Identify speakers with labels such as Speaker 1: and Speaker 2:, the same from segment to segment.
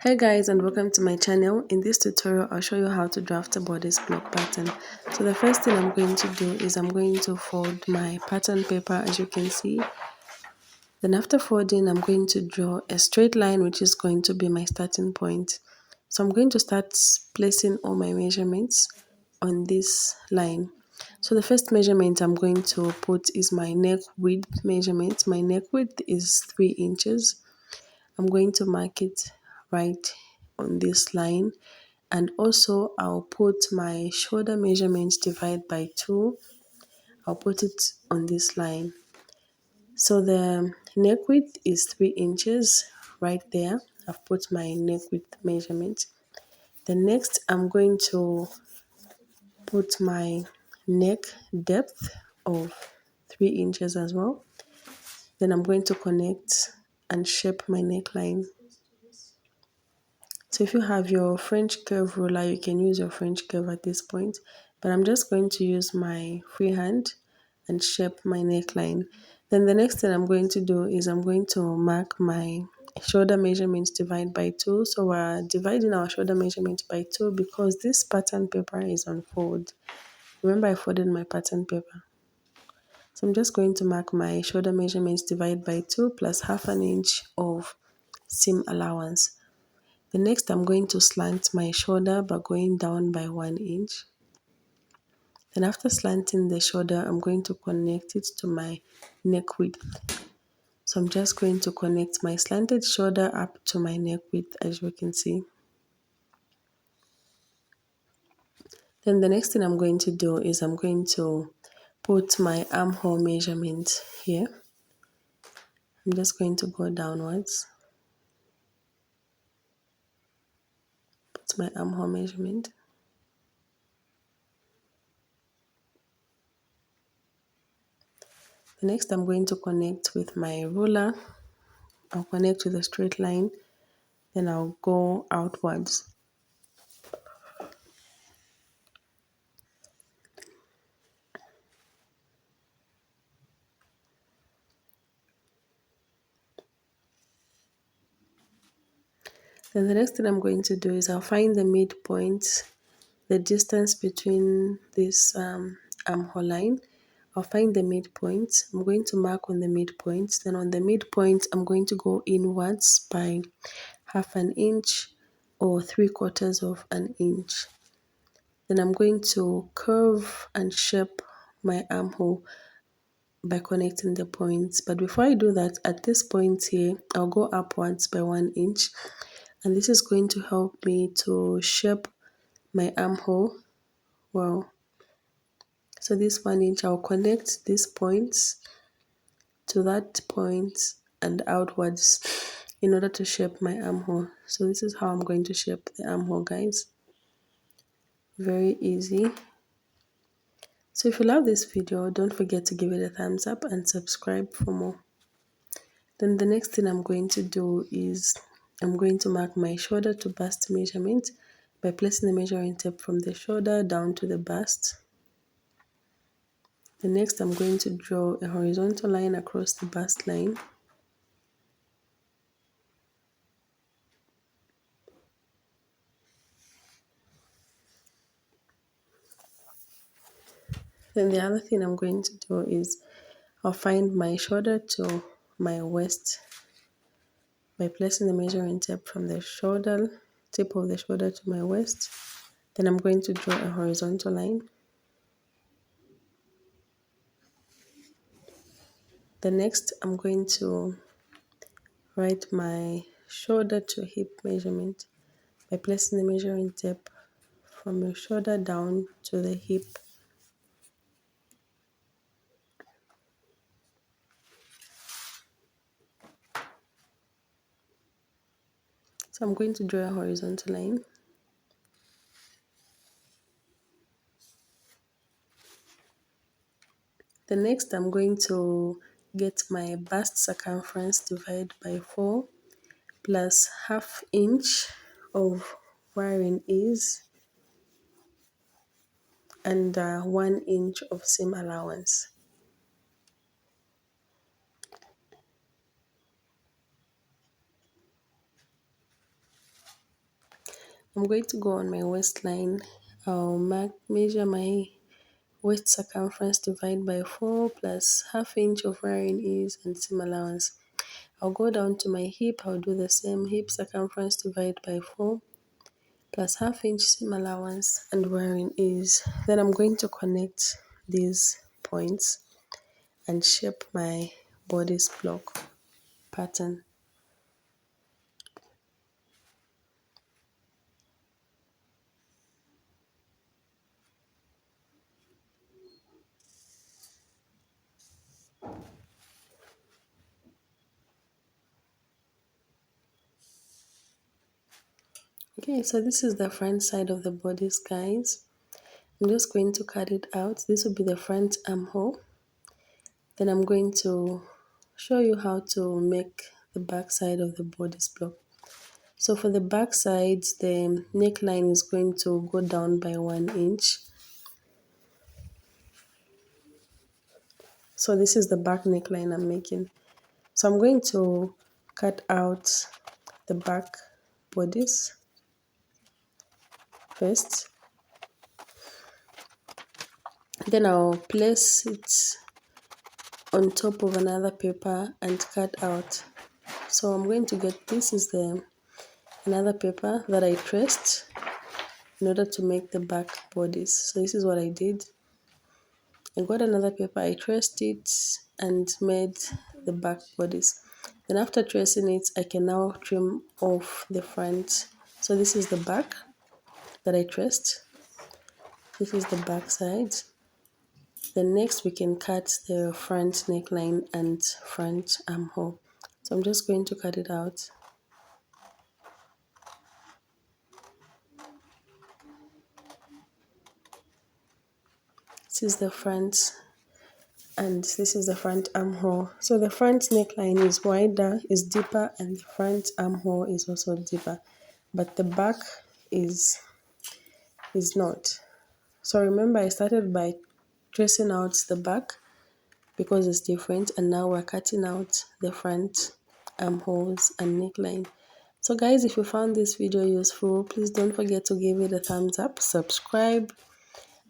Speaker 1: Hey guys, and welcome to my channel. In this tutorial I'll show you how to draft a bodice block pattern. So the first thing I'm going to do is I'm going to fold my pattern paper, as you can see. Then after folding, I'm going to draw a straight line, which is going to be my starting point. So I'm going to start placing all my measurements on this line. So the first measurement I'm going to put is my neck width measurement. My neck width is 3 inches. I'm going to mark it right on this line, and also I'll put my shoulder measurements divide by 2. I'll put it on this line. So the neck width is 3 inches right there. I've put my neck width measurement. The next I'm going to put my neck depth of 3 inches as well. Then I'm going to connect and shape my neckline. So if you have your French curve ruler, you can use your French curve at this point. But I'm just going to use my free hand and shape my neckline. Then the next thing I'm going to do is I'm going to mark my shoulder measurements divide by 2. So we're dividing our shoulder measurements by 2 because this pattern paper is on fold. Remember, I folded my pattern paper. So I'm just going to mark my shoulder measurements divide by 2 plus half an inch of seam allowance. The next, I'm going to slant my shoulder by going down by 1 inch. Then after slanting the shoulder, I'm going to connect it to my neck width. So I'm just going to connect my slanted shoulder up to my neck width, as you can see. Then the next thing I'm going to do is I'm going to put my armhole measurement here. I'm just going to go downwards. Put my armhole measurement. The next, I'm going to connect with my ruler. I'll connect with a straight line. Then I'll go outwards. Then the next thing I'm going to do is I'll find the midpoint, the distance between this armhole line. I'll find the midpoint. I'm going to mark on the midpoint. Then on the midpoint, I'm going to go inwards by half an inch or 3/4 of an inch. Then I'm going to curve and shape my armhole by connecting the points. But before I do that, at this point here, I'll go upwards by 1 inch. And this is going to help me to shape my armhole well. So this 1 inch, I'll connect these points to that point and outwards in order to shape my armhole. So this is how I'm going to shape the armhole, guys. Very easy. So if you love this video, don't forget to give it a thumbs up and subscribe for more. Then the next thing I'm going to do is I'm going to mark my shoulder to bust measurement by placing the measuring tape from the shoulder down to the bust. The next, I'm going to draw a horizontal line across the bust line. Then the other thing I'm going to do is I'll find my shoulder to my waist by placing the measuring tape from the shoulder, tip of the shoulder to my waist. Then I'm going to draw a horizontal line. The next, I'm going to write my shoulder to hip measurement by placing the measuring tape from your shoulder down to the hip. So I'm going to draw a horizontal line. The next, I'm going to get my bust circumference divided by 4 plus half inch of wiring is and 1 inch of seam allowance. I'm going to go on my waistline. I'll measure my waist circumference, divide by 4 plus half inch of wearing ease and seam allowance. I'll go down to my hip. I'll do the same. Hip circumference, divide by 4 plus half inch seam allowance and wearing ease. Then I'm going to connect these points and shape my bodice block pattern. Okay, so this is the front side of the bodice, guys. I'm just going to cut it out. This will be the front armhole. Then I'm going to show you how to make the back side of the bodice block. So for the back side, the neckline is going to go down by 1 inch. So this is the back neckline I'm making. So I'm going to cut out the back bodice first. Then I'll place it on top of another paper and cut out. So I'm going to get, this is the another paper that I traced in order to make the back bodice. So this is what I did. I got another paper, I traced it and made the back bodice. Then after tracing it, I can now trim off the front. So this is the back that I traced. This is the back side. Then next we can cut the front neckline and front armhole. So I'm just going to cut it out. This is the front and this is the front armhole. So the front neckline is wider, is deeper, and the front armhole is also deeper. But the back is not. So remember I started by tracing out the back because it's different, and now we're cutting out the front armholes and neckline. So guys, if you found this video useful, please don't forget to give it a thumbs up, subscribe,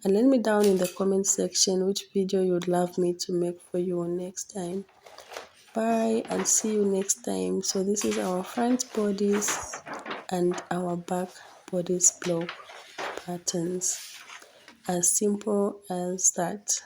Speaker 1: and let me down in the comment section which video you would love me to make for you next time. Bye and see you next time. So this is our front bodice and our back bodice block patterns. As simple as that.